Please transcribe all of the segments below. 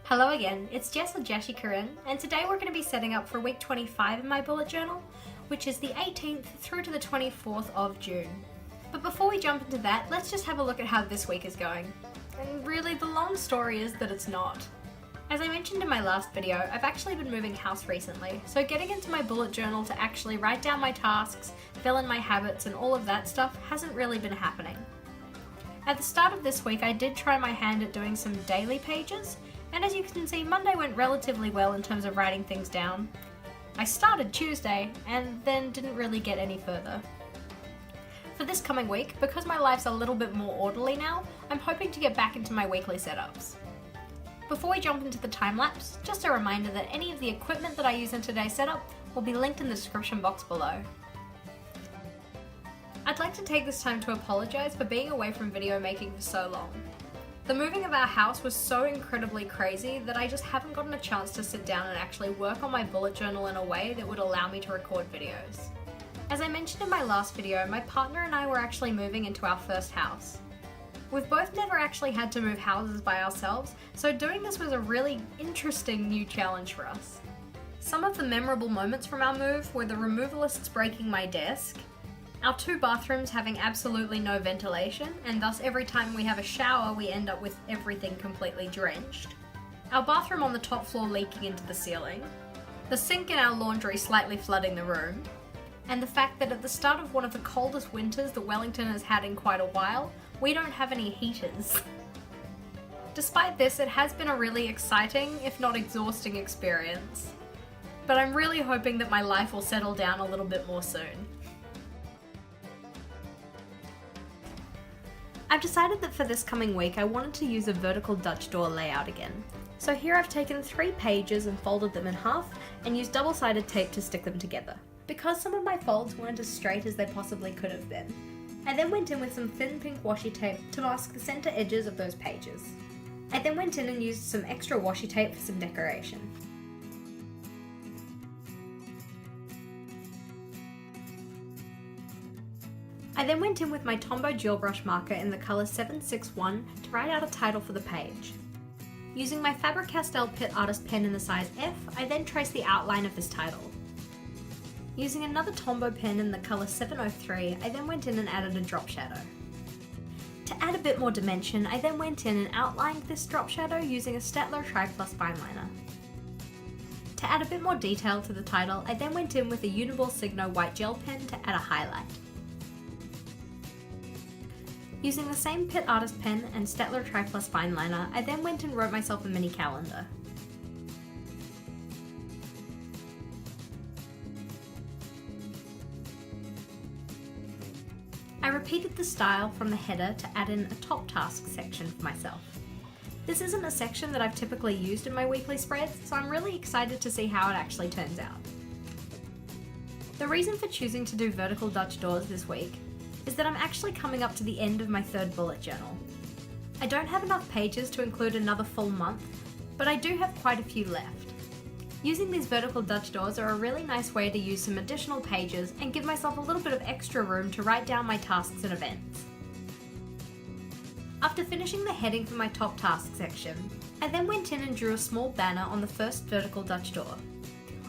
Hello again, it's Jess or Jashi Corinne, and today we're going to be setting up for week 25 in my bullet journal, which is the 18th through to the 24th of June. But before we jump into that, let's just have a look at how this week is going. And really, the long story is that it's not. As I mentioned in my last video, I've actually been moving house recently, so getting into my bullet journal to actually write down my tasks, fill in my habits and all of that stuff hasn't really been happening. At the start of this week I did try my hand at doing some daily pages, and as you can see, Monday went relatively well in terms of writing things down. I started Tuesday and then didn't really get any further. For this coming week, because my life's a little bit more orderly now, I'm hoping to get back into my weekly setups. Before we jump into the time lapse, just a reminder that any of the equipment that I use in today's setup will be linked in the description box below. I'd like to take this time to apologise for being away from video making for so long. The moving of our house was so incredibly crazy that I just haven't gotten a chance to sit down and actually work on my bullet journal in a way that would allow me to record videos. As I mentioned in my last video, my partner and I were actually moving into our first house. We've both never actually had to move houses by ourselves, so doing this was a really interesting new challenge for us. Some of the memorable moments from our move were the removalists breaking my desk, our two bathrooms having absolutely no ventilation, and thus every time we have a shower we end up with everything completely drenched, our bathroom on the top floor leaking into the ceiling, the sink in our laundry slightly flooding the room, and the fact that at the start of one of the coldest winters that Wellington has had in quite a while, we don't have any heaters. Despite this, it has been a really exciting, if not exhausting, experience. But I'm really hoping that my life will settle down a little bit more soon. I've decided that for this coming week I wanted to use a vertical Dutch door layout again. So here I've taken 3 pages and folded them in half and used double-sided tape to stick them together. Because some of my folds weren't as straight as they possibly could have been, I then went in with some thin pink washi tape to mask the centre edges of those pages. I then went in and used some extra washi tape for some decoration. I then went in with my Tombow gel brush marker in the colour 761 to write out a title for the page. Using my Faber-Castell Pitt Artist pen in the size F, I then traced the outline of this title. Using another Tombow pen in the colour 703, I then went in and added a drop shadow. To add a bit more dimension, I then went in and outlined this drop shadow using a Staedtler Tri-Plus fineliner. To add a bit more detail to the title, I then went in with a Uniball Signo white gel pen to add a highlight. Using the same Pitt Artist pen and Staedtler Tri-Plus fineliner, I then went and wrote myself a mini calendar. I repeated the style from the header to add in a top task section for myself. This isn't a section that I've typically used in my weekly spreads, so I'm really excited to see how it actually turns out. The reason for choosing to do vertical Dutch doors this week is that I'm actually coming up to the end of my 3rd bullet journal. I don't have enough pages to include another full month, but I do have quite a few left. Using these vertical Dutch doors are a really nice way to use some additional pages and give myself a little bit of extra room to write down my tasks and events. After finishing the heading for my top task section, I then went in and drew a small banner on the first vertical Dutch door.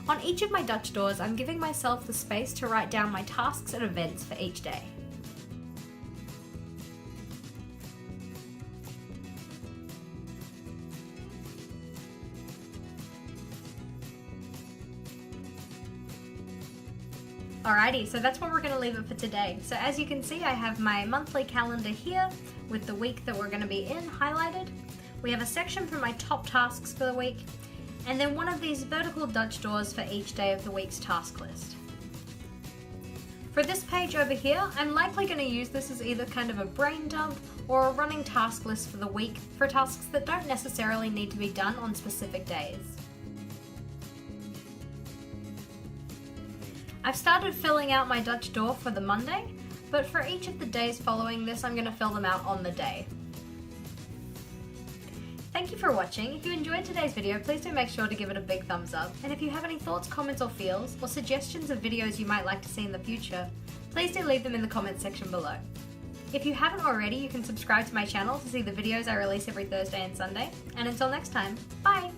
On each of my Dutch doors, I'm giving myself the space to write down my tasks and events for each day. Alrighty, so that's where we're going to leave it for today. So as you can see, I have my monthly calendar here with the week that we're going to be in highlighted. We have a section for my top tasks for the week, and then one of these vertical Dutch doors for each day of the week's task list. For this page over here, I'm likely going to use this as either kind of a brain dump or a running task list for the week for tasks that don't necessarily need to be done on specific days. I've started filling out my Dutch door for the Monday, but for each of the days following this I'm going to fill them out on the day. Thank you for watching. If you enjoyed today's video, please do make sure to give it a big thumbs up, and if you have any thoughts, comments or feels, or suggestions of videos you might like to see in the future, please do leave them in the comments section below. If you haven't already, you can subscribe to my channel to see the videos I release every Thursday and Sunday. And until next time, bye!